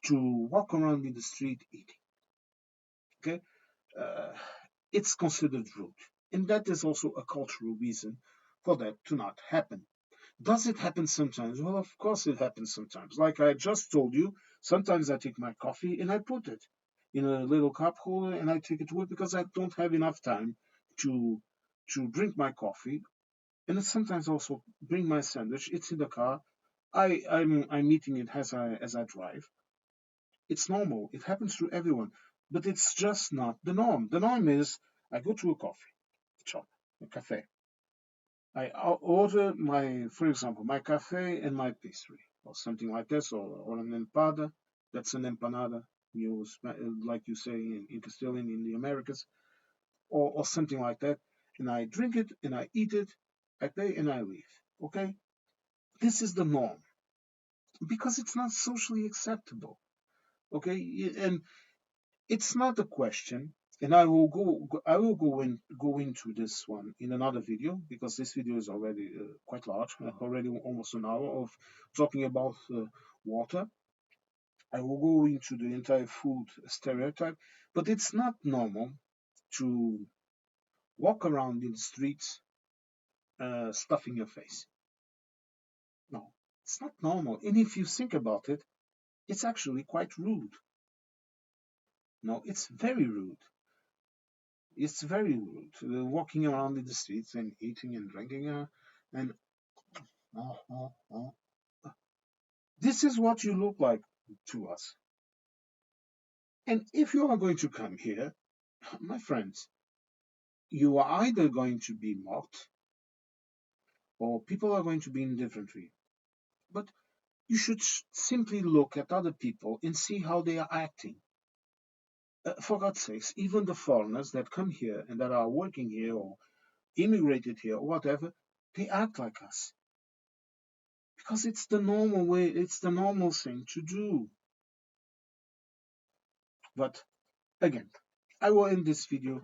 to walk around in the street eating. Okay? Uh, it's considered rude. And that is also a cultural reason for that to not happen. Does it happen sometimes? Well, of course it happens sometimes. Like I just told you, sometimes I take my coffee and I put it in a little cup holder and I take it to work because I don't have enough time to drink my coffee. And sometimes also bring my sandwich. It's in the car. I'm eating it as I drive. It's normal. It happens to everyone, but it's just not the norm. The norm is I go to a coffee shop, a cafe. I order for example, my cafe and my pastry, or something like this, or an empada. That's an empanada, like you say in Castilian in the Americas, or something like that. And I drink it and I eat it, I pay and I leave. Okay? This is the norm because it's not socially acceptable. Okay? And it's not a question, and I will go into this one in another video because this video is already quite large, already almost an hour of talking about water. I will go into the entire food stereotype, but it's not normal to walk around in the streets stuffing your face. No, it's not normal, and if you think about it, it's actually quite rude. No, it's very rude. It's very rude walking around in the streets and eating and drinking and uh, uh, uh. This is what you look like to us. And if you are going to come here, my friends, you are either going to be mocked or people are going to be indifferent to you. But you should simply look at other people and see how they are acting. For God's sakes, even the foreigners that come here and that are working here or immigrated here or whatever, they act like us. Because it's the normal way, it's the normal thing to do. But again, I will end this video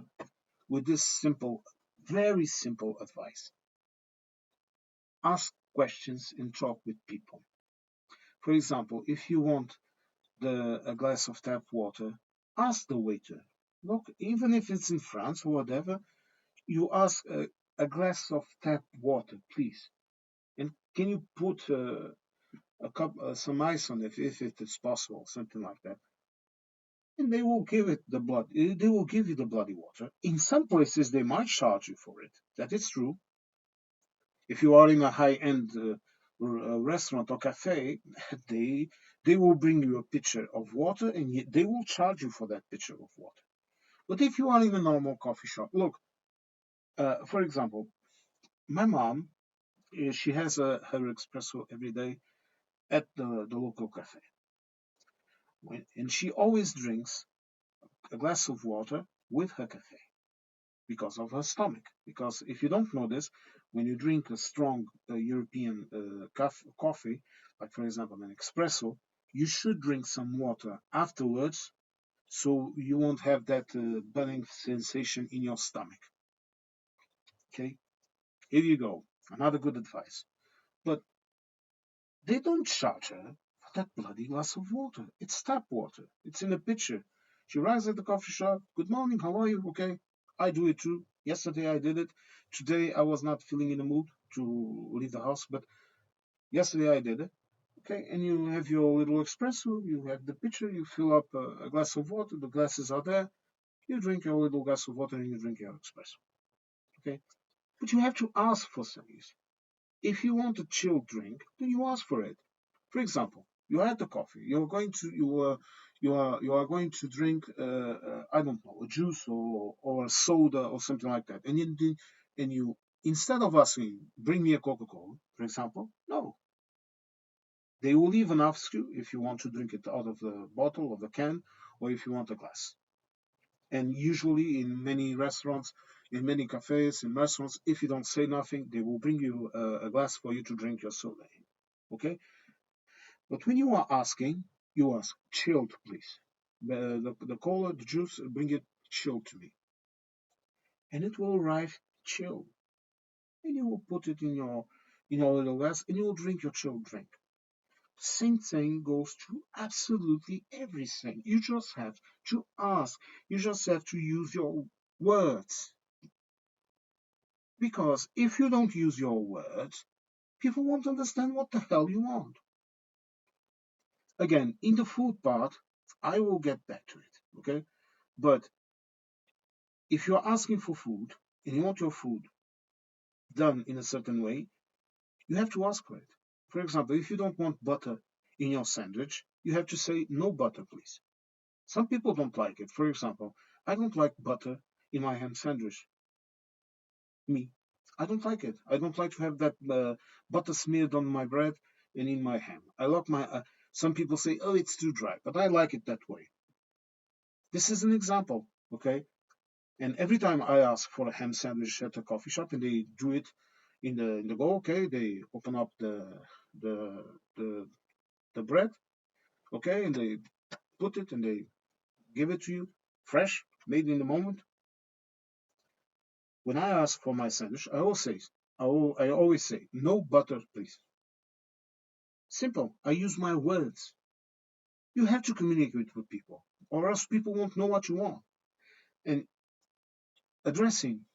with this simple, very simple advice. Ask questions and talk with people. For example, if you want a glass of tap water, ask the waiter. Look, even if it's in France or whatever, you ask a glass of tap water, please. And can you put some ice on it if it is possible, something like that. And they will give it the blood. They will give you the bloody water. In some places, they might charge you for it. That is true. If you are in a high-end restaurant or cafe, they they will bring you a pitcher of water, and they will charge you for that pitcher of water. But if you are in a normal coffee shop, look, for example, my mom, she has her espresso every day at the local cafe, and she always drinks a glass of water with her cafe because of her stomach. Because if you don't know this, when you drink a strong European coffee, like for example an espresso, you should drink some water afterwards so you won't have that burning sensation in your stomach. Okay, here you go. Another good advice. But they don't charge her for that bloody glass of water. It's tap water. It's in a pitcher. She arrives at the coffee shop. Good morning, how are you? Okay. I do it too. Yesterday I did it. Today I was not feeling in the mood to leave the house, but yesterday I did it. Okay, and you have your little espresso, you have the pitcher, you fill up a glass of water, the glasses are there, you drink your little glass of water and you drink your espresso. Okay, but you have to ask for service. If you want a chilled drink, then you ask for it. For example, you had the coffee. You are going to drink I don't know, a juice or a soda or something like that, and you instead of asking bring me a Coca-Cola, for example, no, they will even ask you if you want to drink it out of the bottle or the can or if you want a glass. And usually in many restaurants, in many cafes, in restaurants, if you don't say nothing, they will bring you a glass for you to drink your soda in. Okay? But when you are asking, you ask, chilled, please. The cola, the juice, bring it chilled to me. And it will arrive chilled. And you will put it in your little glass and you will drink your chilled drink. Same thing goes to absolutely everything. You just have to ask. You just have to use your words. Because if you don't use your words, people won't understand what the hell you want. Again, in the food part, I will get back to it. Okay? But if you're asking for food and you want your food done in a certain way, you have to ask for it. For example, if you don't want butter in your sandwich, you have to say no butter, please. Some people don't like it. For example, I don't like butter in my ham sandwich. Me. I don't like it. I don't like to have that butter smeared on my bread and in my ham. I love my. Some people say, oh, it's too dry, but I like it that way. This is an example, okay? And every time I ask for a ham sandwich at a coffee shop and they do it in the go, okay, they open up the the the bread, okay, and they put it and they give it to you fresh, made in the moment. When I ask for my sandwich, I always say, no butter, please. Simple. I use my words. You have to communicate with people, or else people won't know what you want. And addressing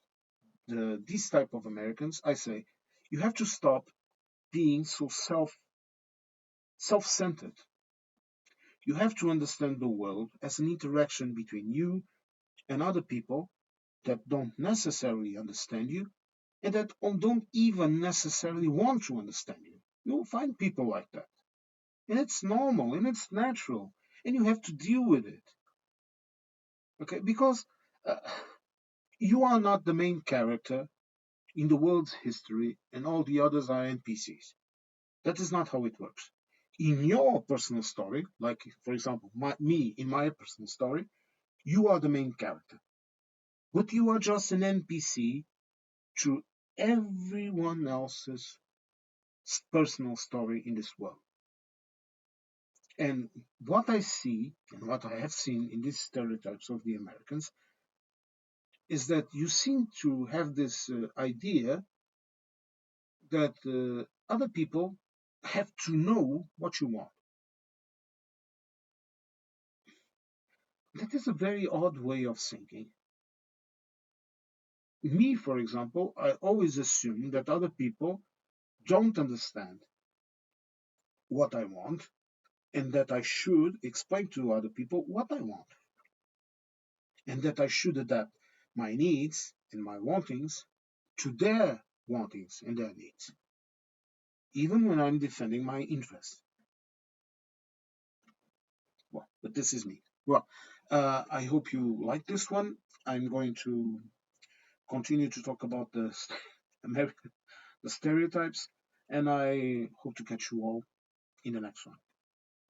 these type of Americans, I say, you have to stop being so self-centered. You have to understand the world as an interaction between you and other people that don't necessarily understand you and that don't even necessarily want to understand you. You'll find people like that. And it's normal and it's natural. And you have to deal with it. Okay? Because uh, you are not the main character in the world's history and all the others are NPCs. That is not how it works. In your personal story, like for example, me in my personal story, you are the main character. But you are just an NPC to everyone else's personal story in this world. And what I see and what I have seen in these stereotypes of the Americans is that you seem to have this idea that other people have to know what you want. That is a very odd way of thinking. Me, for example, I always assume that other people don't understand what I want and that I should explain to other people what I want and that I should adapt my needs and my wantings to their wantings and their needs, even when I'm defending my interests. Well, but this is me. Well, I hope you like this one. I'm going to continue to talk about the American the stereotypes, and I hope to catch you all in the next one.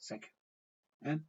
Thank you. And